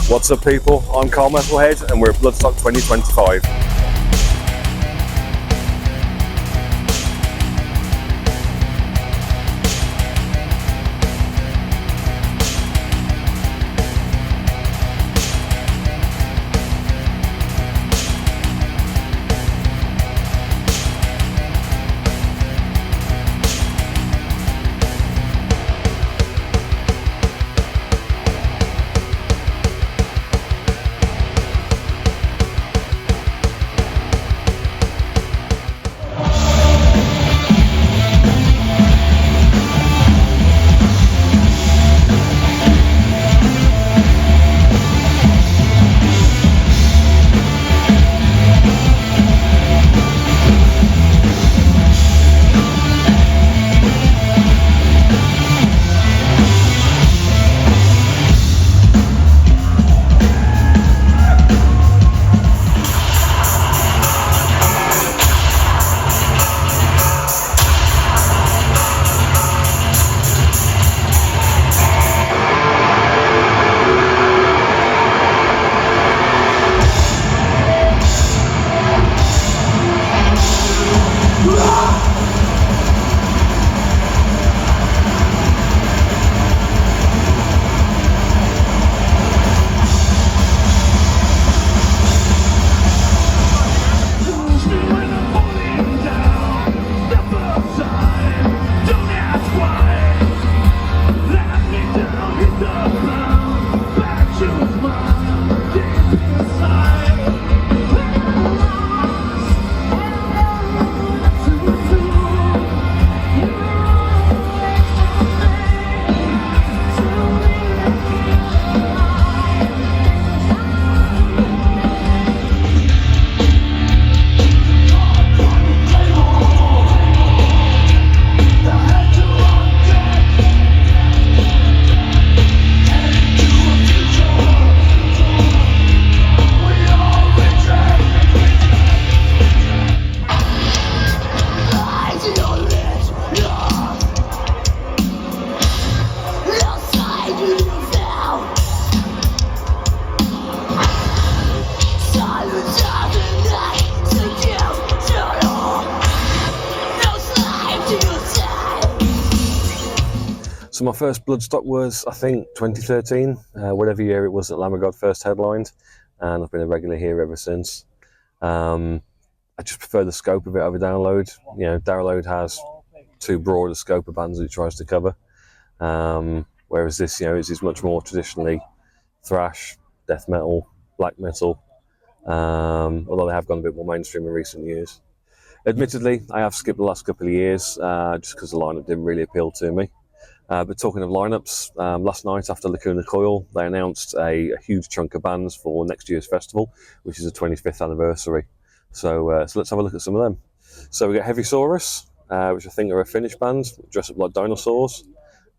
What's up people, I'm Carl Metalhead and we're at Bloodstock 2025. So my first Bloodstock was, I think, 2013, whatever year it was that Lamb of God first headlined, and I've been a regular here ever since. I just prefer the scope of it over Download. You know, Download has too broad a scope of bands it tries to cover, whereas this, you know, is much more traditionally thrash, death metal, black metal, although they have gone a bit more mainstream in recent years. Admittedly, I have skipped the last couple of years just because the lineup didn't really appeal to me. But talking of lineups, last night after Lacuna Coil, they announced a huge chunk of bands for next year's festival, which is the 25th anniversary. So let's have a look at some of them. So we got Heavysaurus, which I think are a Finnish band, dress up like dinosaurs.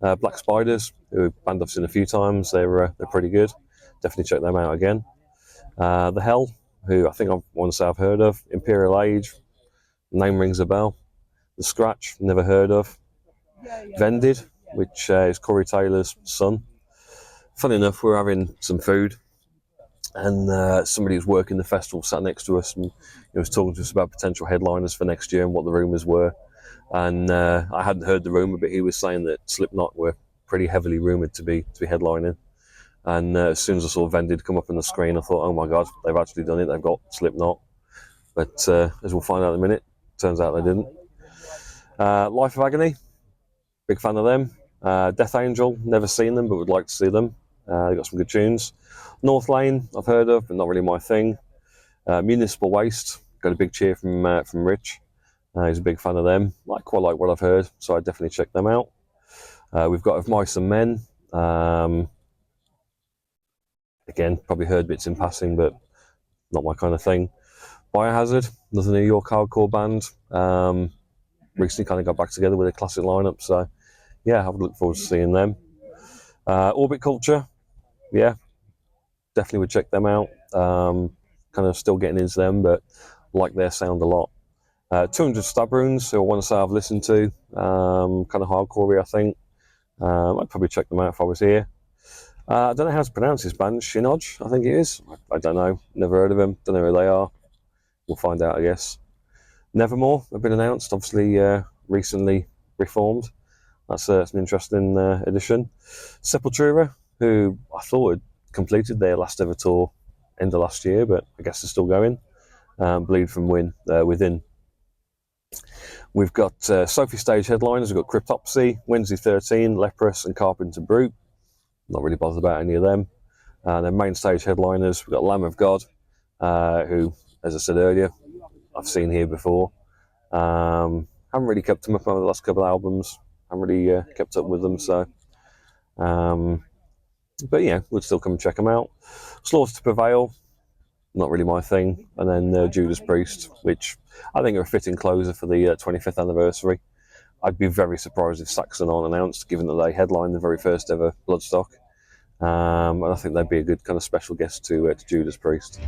Black Spiders, who band I've seen a few times, they're pretty good. Definitely check them out again. The Hell, who I think I want to say I've heard of. Imperial Age, name rings a bell. The Scratch, never heard of. Vended, which is Corey Taylor's son. Funny enough, we're having some food, and somebody who's working the festival sat next to us, and he was talking to us about potential headliners for next year and what the rumours were. And I hadn't heard the rumour, but he was saying that Slipknot were pretty heavily rumoured to be headlining. And as soon as I saw Vended come up on the screen, I thought, oh my God, they've actually done it. They've got Slipknot. But as we'll find out in a minute, turns out they didn't. Life of Agony, big fan of them. Death Angel, never seen them, but would like to see them. They've got some good tunes. North Lane, I've heard of, but not really my thing. Municipal Waste, got a big cheer from Rich. He's a big fan of them. Quite like what I've heard, so I'd definitely check them out. We've got Of Mice and Men. Again, probably heard bits in passing, but not my kind of thing. Biohazard, another New York hardcore band. Recently kind of got back together with a classic lineup, so yeah, I would look forward to seeing them. Orbit Culture, yeah, definitely would check them out. Kind of still getting into them, but like their sound a lot. 200 Stab Runes, who I want to say I've listened to, kind of hardcore, I think. I'd probably check them out if I was here. I don't know how to pronounce this band. Shinoj, I think it is. I don't know. Never heard of them. Don't know who they are. We'll find out, I guess. Nevermore have been announced. Obviously, recently reformed. That's an interesting addition. Sepultura, who I thought had completed their last ever tour end of last year, but I guess they're still going. Bleed from Within. We've got Sophie Stage headliners. We've got Cryptopsy, Wednesday 13, Leprous, and Carpenter Brute. Not really bothered about any of them. Then main stage headliners, we've got Lamb of God, who, as I said earlier, I've seen here before. Haven't really kept them up over the last couple of albums. Haven't really kept up with them, so. But yeah, we'd still come and check them out. Slaughter to Prevail, not really my thing. And then Judas Priest, which I think are a fitting closer for the 25th anniversary. I'd be very surprised if Saxon aren't announced, given that they headlined the very first ever Bloodstock. And I think they'd be a good kind of special guest to Judas Priest.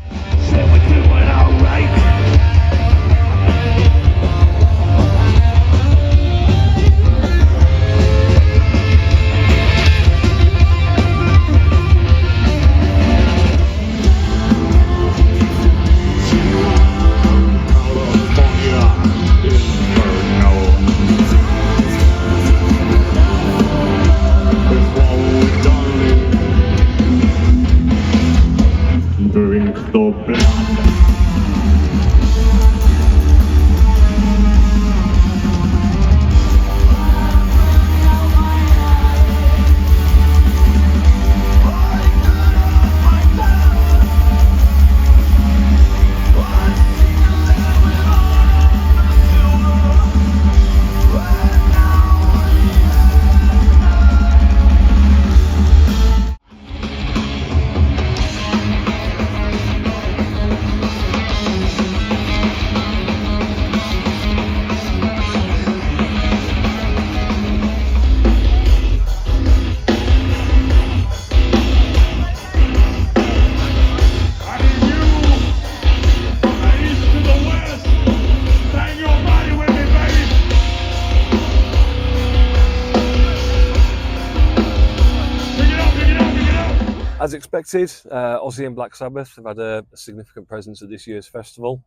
As expected, Ozzy and Black Sabbath have had a significant presence at this year's festival.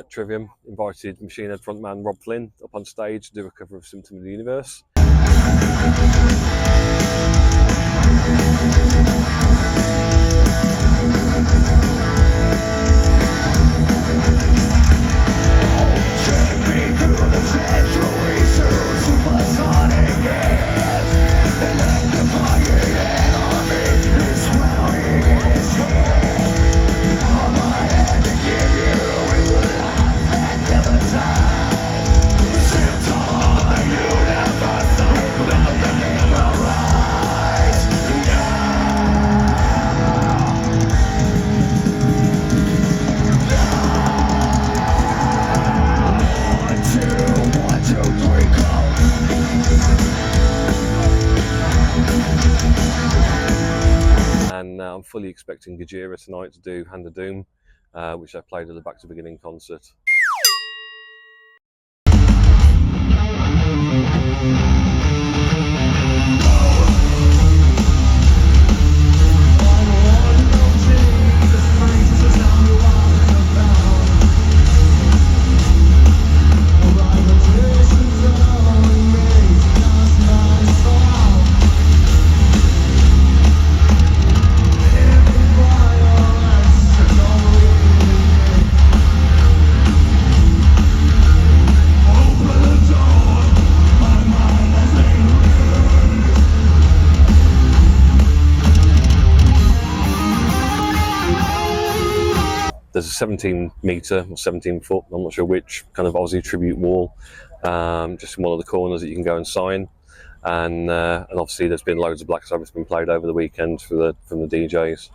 Trivium invited Machine Head frontman Rob Flynn up on stage to do a cover of Symptom of the Universe. I'm fully expecting Gojira tonight to do Hand of Doom, which I played at the Back to Beginning concert. There's a 17 metre or 17 foot, I'm not sure which, kind of Ozzy tribute wall, just in one of the corners that you can go and sign. And obviously there's been loads of Black Sabbath been played over the weekend from the DJs.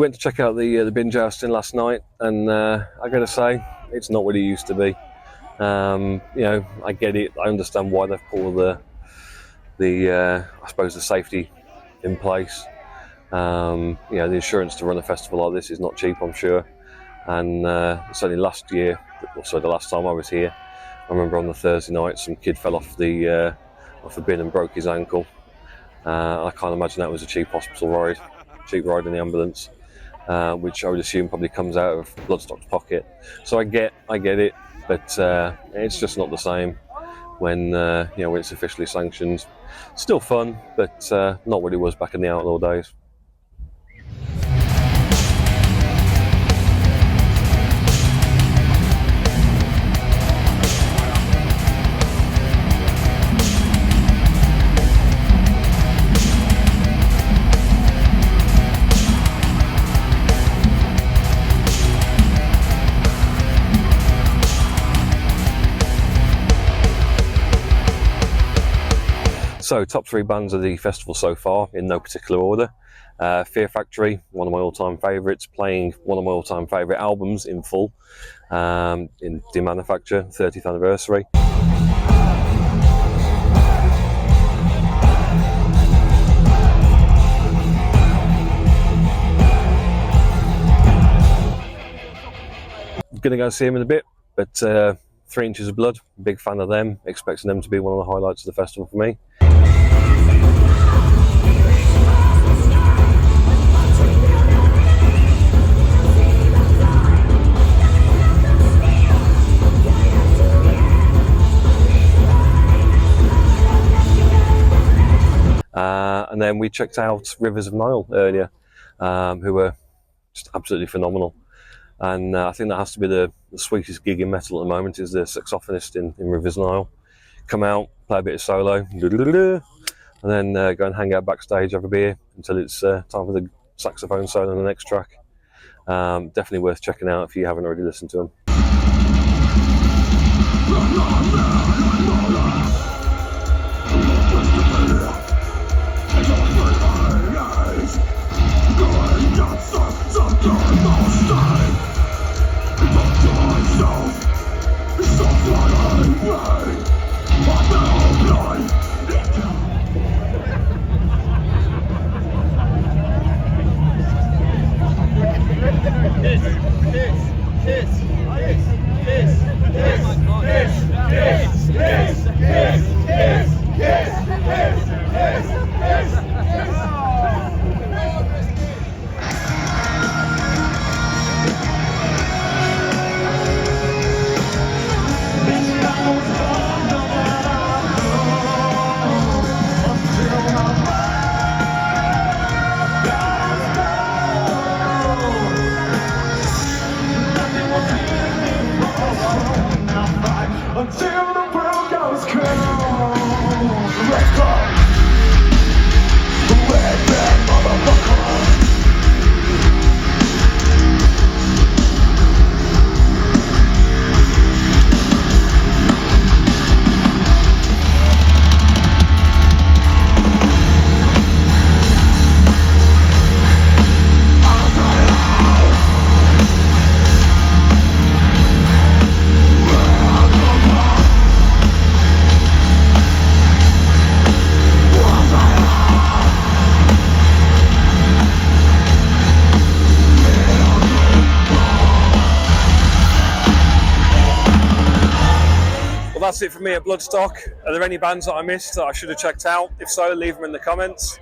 went to check out the bin jousting last night, and I gotta say, it's not what it used to be. You know, I get it. I understand why they've put all the I suppose the safety in place. You know, the insurance to run a festival like this is not cheap, I'm sure. And certainly last year, also the last time I was here, I remember on the Thursday night, some kid fell off the bin and broke his ankle. I can't imagine that was a cheap hospital ride, cheap ride in the ambulance, which I would assume probably comes out of Bloodstock's pocket. So I get it, but it's just not the same when you know, when it's officially sanctioned. Still fun, but not what it was back in the outlaw days. So, top 3 bands of the festival so far, in no particular order. Fear Factory, one of my all-time favourites, playing one of my all-time favourite albums in full, in Demanufacture, 30th anniversary. Gonna go see him in a bit, but 3 Inches of Blood, big fan of them, expecting them to be one of the highlights of the festival for me. And then we checked out Rivers of Nile earlier, who were just absolutely phenomenal. And I think that has to be the sweetest gig in metal at the moment, is the saxophonist in Rivers of Nile. Come out, play a bit of solo, and then go and hang out backstage, have a beer until it's time for the saxophone solo on the next track. Definitely worth checking out if you haven't already listened to them. That's it for me at Bloodstock. Are there any bands that I missed that I should have checked out? If so, leave them in the comments,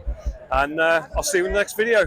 and I'll see you in the next video.